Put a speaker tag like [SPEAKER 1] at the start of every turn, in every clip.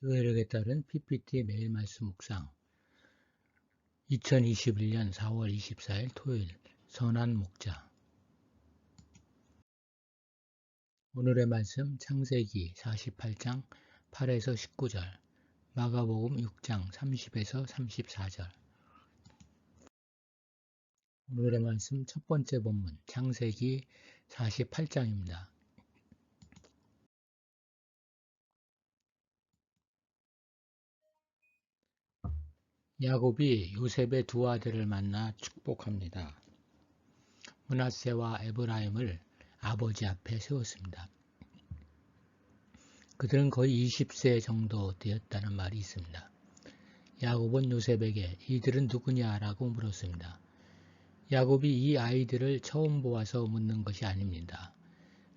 [SPEAKER 1] 교회력에 따른 PPT 매일 말씀 묵상 2021년 4월 24일 토요일 선한 목자. 오늘의 말씀 창세기 48장 8에서 19절, 마가복음 6장 30에서 34절. 오늘의 말씀 첫 번째 본문 창세기 48장입니다. 야곱이 요셉의 두 아들을 만나 축복합니다. 므낫세와 에브라임을 아버지 앞에 세웠습니다. 그들은 거의 20세 정도 되었다는 말이 있습니다. 야곱은 요셉에게 이들은 누구냐 라고 물었습니다. 야곱이 이 아이들을 처음 보아서 묻는 것이 아닙니다.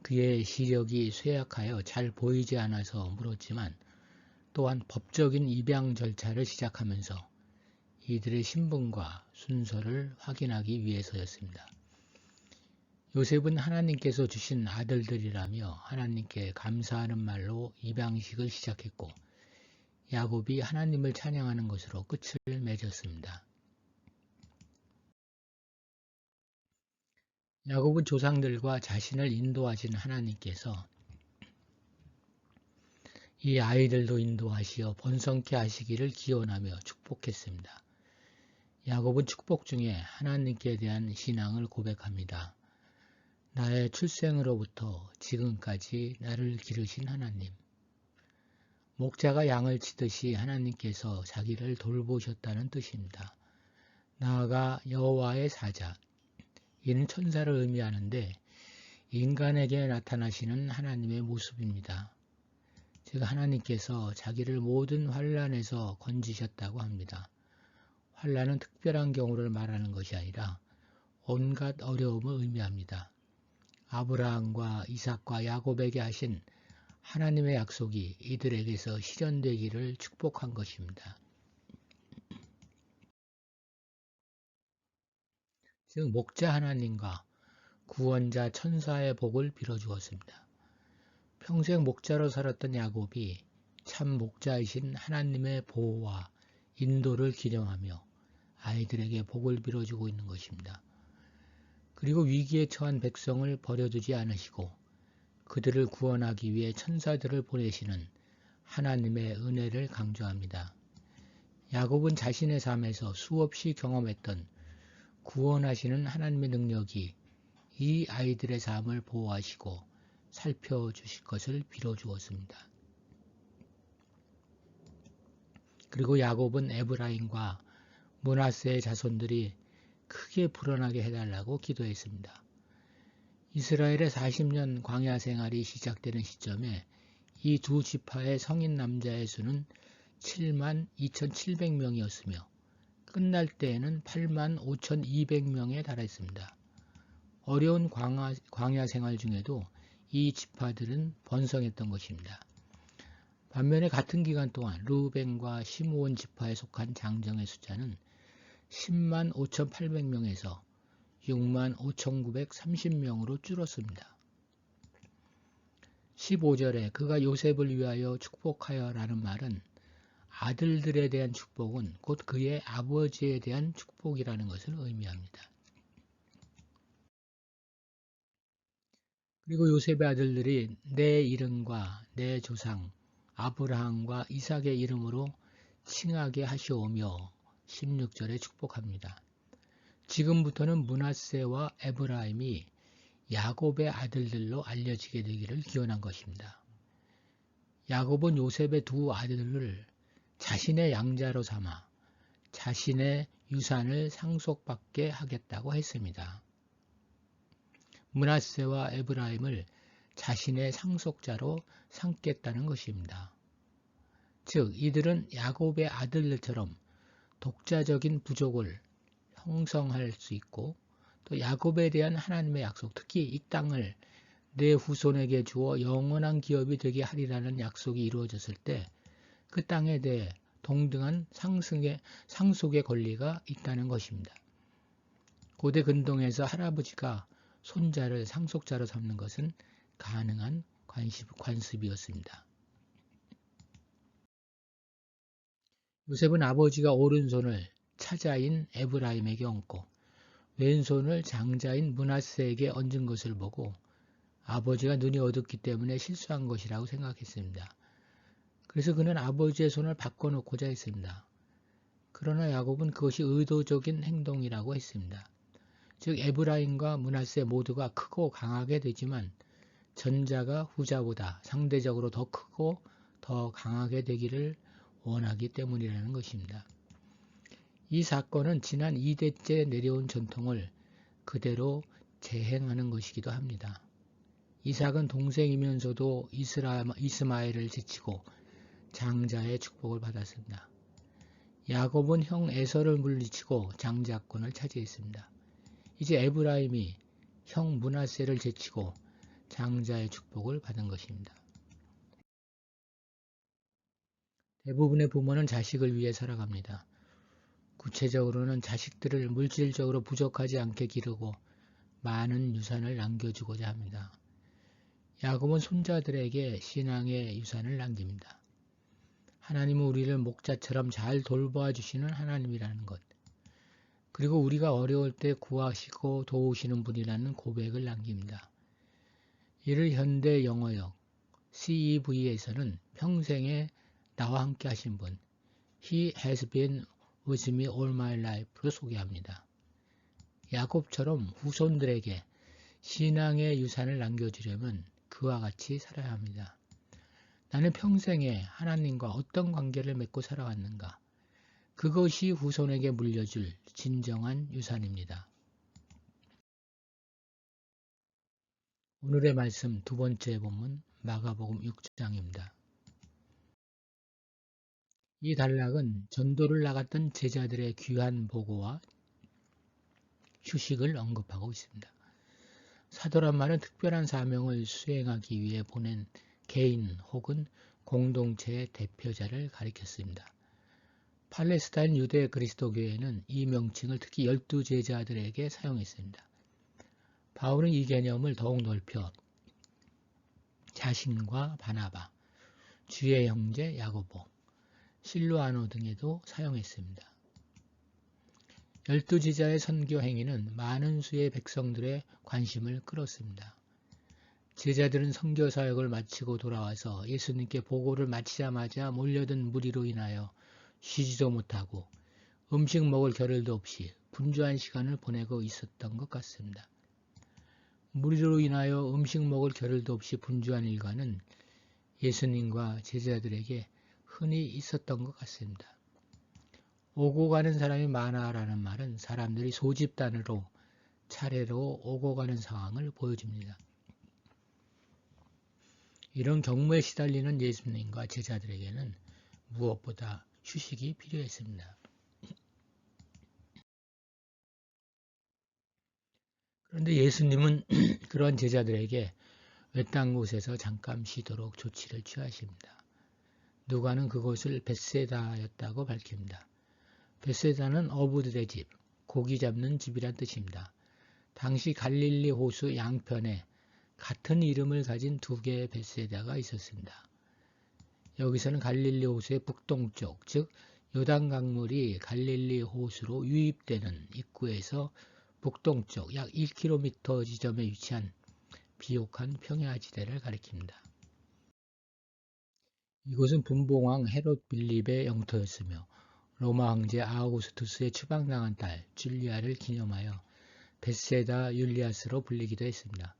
[SPEAKER 1] 그의 시력이 쇠약하여 잘 보이지 않아서 물었지만 또한 법적인 입양 절차를 시작하면서 이들의 신분과 순서를 확인하기 위해서였습니다. 요셉은 하나님께서 주신 아들들이라며 하나님께 감사하는 말로 입양식을 시작했고 야곱이 하나님을 찬양하는 것으로 끝을 맺었습니다. 야곱은 조상들과 자신을 인도하신 하나님께서 이 아이들도 인도하시어 번성케 하시기를 기원하며 축복했습니다. 야곱은 축복 중에 하나님께 대한 신앙을 고백합니다. 나의 출생으로부터 지금까지 나를 기르신 하나님. 목자가 양을 치듯이 하나님께서 자기를 돌보셨다는 뜻입니다. 나아가 여호와의 사자, 이는 천사를 의미하는데 인간에게 나타나시는 하나님의 모습입니다. 즉 하나님께서 자기를 모든 환난에서 건지셨다고 합니다. 환난은 특별한 경우를 말하는 것이 아니라 온갖 어려움을 의미합니다. 아브라함과 이삭과 야곱에게 하신 하나님의 약속이 이들에게서 실현되기를 축복한 것입니다. 즉 목자 하나님과 구원자 천사의 복을 빌어주었습니다. 평생 목자로 살았던 야곱이 참 목자이신 하나님의 보호와 인도를 기념하며 아이들에게 복을 빌어주고 있는 것입니다. 그리고 위기에 처한 백성을 버려두지 않으시고 그들을 구원하기 위해 천사들을 보내시는 하나님의 은혜를 강조합니다. 야곱은 자신의 삶에서 수없이 경험했던 구원하시는 하나님의 능력이 이 아이들의 삶을 보호하시고 살펴주실 것을 빌어주었습니다. 그리고 야곱은 에브라임과 므낫세의 자손들이 크게 불어나게 해달라고 기도했습니다. 이스라엘의 40년 광야 생활이 시작되는 시점에 이 두 지파의 성인 남자의 수는 7만 2,700명이었으며 끝날 때에는 8만 5,200명에 달했습니다. 어려운 광야 생활 중에도 이 지파들은 번성했던 것입니다. 반면에 같은 기간 동안 르우벤과 시므온 지파에 속한 장정의 숫자는 10만 5,800명에서 6만 5,930명으로 줄었습니다. 15절에 그가 요셉을 위하여 축복하여 라는 말은 아들들에 대한 축복은 곧 그의 아버지에 대한 축복이라는 것을 의미합니다. 그리고 요셉의 아들들이 내 이름과 내 조상 아브라함과 이삭의 이름으로 칭하게 하시오며 16절에 축복합니다. 지금부터는 므낫세와 에브라임이 야곱의 아들들로 알려지게 되기를 기원한 것입니다. 야곱은 요셉의 두 아들을 자신의 양자로 삼아 자신의 유산을 상속받게 하겠다고 했습니다. 므낫세와 에브라임을 자신의 상속자로 삼겠다는 것입니다. 즉 이들은 야곱의 아들들처럼 독자적인 부족을 형성할 수 있고 또 야곱에 대한 하나님의 약속, 특히 이 땅을 내 후손에게 주어 영원한 기업이 되게 하리라는 약속이 이루어졌을 때 그 땅에 대해 동등한 상속의 권리가 있다는 것입니다. 고대 근동에서 할아버지가 손자를 상속자로 삼는 것은 가능한 관습이었습니다. 요셉은 아버지가 오른손을 차자인 에브라임에게 얹고 왼손을 장자인 므낫세에게 얹은 것을 보고 아버지가 눈이 어둡기 때문에 실수한 것이라고 생각했습니다. 그래서 그는 아버지의 손을 바꿔놓고자 했습니다. 그러나 야곱은 그것이 의도적인 행동이라고 했습니다. 즉 에브라임과 므낫세 모두가 크고 강하게 되지만 전자가 후자보다 상대적으로 더 크고 더 강하게 되기를 원하기 때문이라는 것입니다. 이 사건은 지난 2대째 내려온 전통을 그대로 재행하는 것이기도 합니다. 이삭은 동생이면서도 이스마엘을 제치고 장자의 축복을 받았습니다. 야곱은 형 에서를 물리치고 장자권을 차지했습니다. 이제 에브라임이 형 므낫세를 제치고 장자의 축복을 받은 것입니다. 대부분의 부모는 자식을 위해 살아갑니다. 구체적으로는 자식들을 물질적으로 부족하지 않게 기르고 많은 유산을 남겨주고자 합니다. 야곱은 손자들에게 신앙의 유산을 남깁니다. 하나님은 우리를 목자처럼 잘 돌보아 주시는 하나님이라는 것, 그리고 우리가 어려울 때 구하시고 도우시는 분이라는 고백을 남깁니다. 이를 현대 영어역 CEV에서는 평생에 나와 함께 하신 분, He has been with me all my life로 소개합니다. 야곱처럼 후손들에게 신앙의 유산을 남겨주려면 그와 같이 살아야 합니다. 나는 평생에 하나님과 어떤 관계를 맺고 살아왔는가? 그것이 후손에게 물려줄 진정한 유산입니다. 오늘의 말씀 두 번째 본문 마가복음 6장입니다. 이 단락은 전도를 나갔던 제자들의 귀한 보고와 휴식을 언급하고 있습니다. 사도란 말은 특별한 사명을 수행하기 위해 보낸 개인 혹은 공동체의 대표자를 가리켰습니다. 팔레스타인 유대 그리스도교회는 이 명칭을 특히 12제자들에게 사용했습니다. 바울은 이 개념을 더욱 넓혀 자신과 바나바, 주의 형제 야고보, 실로아노 등에도 사용했습니다. 12제자의 선교 행위는 많은 수의 백성들의 관심을 끌었습니다. 제자들은 선교 사역을 마치고 돌아와서 예수님께 보고를 마치자마자 몰려든 무리로 인하여 쉬지도 못하고 음식 먹을 겨를도 없이 분주한 시간을 보내고 있었던 것 같습니다. 무리로 인하여 음식 먹을 겨를도 없이 분주한 일과는 예수님과 제자들에게 흔히 있었던 것 같습니다. 오고 가는 사람이 많아라는 말은 사람들이 소집단으로 차례로 오고 가는 상황을 보여줍니다. 이런 경무에 시달리는 예수님과 제자들에게는 무엇보다 휴식이 필요했습니다. 그런데 예수님은 그러한 제자들에게 외딴 곳에서 잠깐 쉬도록 조치를 취하십니다. 누가는 그곳을 벳세다였다고 밝힙니다. 벳세다는 어부들의 집, 고기 잡는 집이란 뜻입니다. 당시 갈릴리 호수 양편에 같은 이름을 가진 두 개의 벳세다가 있었습니다. 여기서는 갈릴리 호수의 북동쪽, 즉 요단강물이 갈릴리 호수로 유입되는 입구에서 북동쪽 약 1km 지점에 위치한 비옥한 평야지대를 가리킵니다. 이곳은 분봉왕 헤롯 빌립의 영토였으며 로마 황제 아우구스투스의 추방당한 딸 줄리아를 기념하여 벳세다 율리아스로 불리기도 했습니다.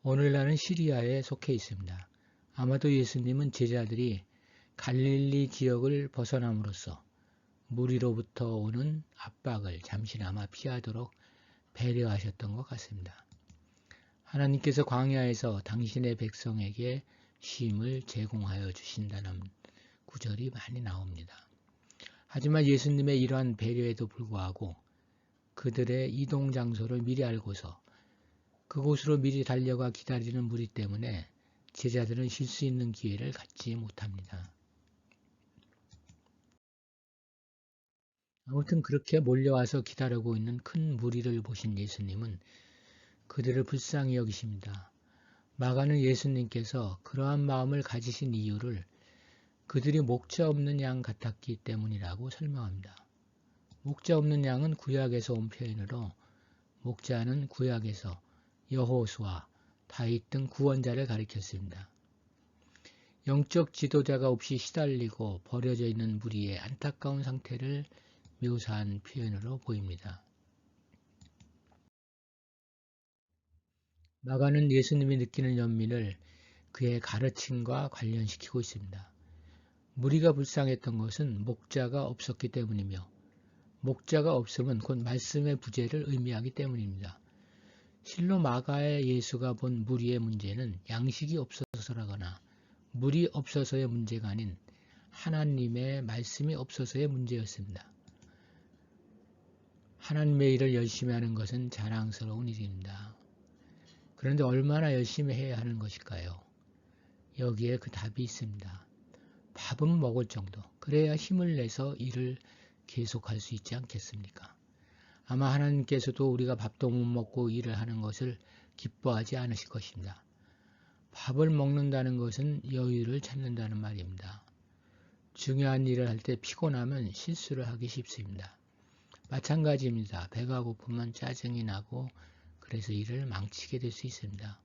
[SPEAKER 1] 오늘날은 시리아에 속해 있습니다. 아마도 예수님은 제자들이 갈릴리 지역을 벗어남으로써 무리로부터 오는 압박을 잠시나마 피하도록 배려하셨던 것 같습니다. 하나님께서 광야에서 당신의 백성에게 쉼을 제공하여 주신다는 구절이 많이 나옵니다. 하지만 예수님의 이러한 배려에도 불구하고 그들의 이동 장소를 미리 알고서 그곳으로 미리 달려가 기다리는 무리 때문에 제자들은 쉴 수 있는 기회를 갖지 못합니다. 아무튼 그렇게 몰려와서 기다리고 있는 큰 무리를 보신 예수님은 그들을 불쌍히 여기십니다. 마가는 예수님께서 그러한 마음을 가지신 이유를 그들이 목자 없는 양 같았기 때문이라고 설명합니다. 목자 없는 양은 구약에서 온 표현으로 목자는 구약에서 여호수아, 다윗 등 구원자를 가리켰습니다. 영적 지도자가 없이 시달리고 버려져 있는 무리의 안타까운 상태를 묘사한 표현으로 보입니다. 마가는 예수님이 느끼는 연민을 그의 가르침과 관련시키고 있습니다. 무리가 불쌍했던 것은 목자가 없었기 때문이며 목자가 없음은 곧 말씀의 부재를 의미하기 때문입니다. 실로 마가의 예수가 본 무리의 문제는 양식이 없어서라거나 물이 없어서의 문제가 아닌 하나님의 말씀이 없어서의 문제였습니다. 하나님의 일을 열심히 하는 것은 자랑스러운 일입니다. 그런데 얼마나 열심히 해야 하는 것일까요? 여기에 그 답이 있습니다. 밥은 먹을 정도, 그래야 힘을 내서 일을 계속할 수 있지 않겠습니까? 아마 하나님께서도 우리가 밥도 못 먹고 일을 하는 것을 기뻐하지 않으실 것입니다. 밥을 먹는다는 것은 여유를 찾는다는 말입니다. 중요한 일을 할 때 피곤하면 실수를 하기 쉽습니다. 마찬가지입니다. 배가 고프면 짜증이 나고 그래서 일을 망치게 될 수 있습니다.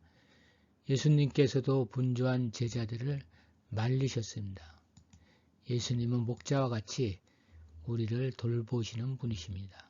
[SPEAKER 1] 예수님께서도 분주한 제자들을 말리셨습니다. 예수님은 목자와 같이 우리를 돌보시는 분이십니다.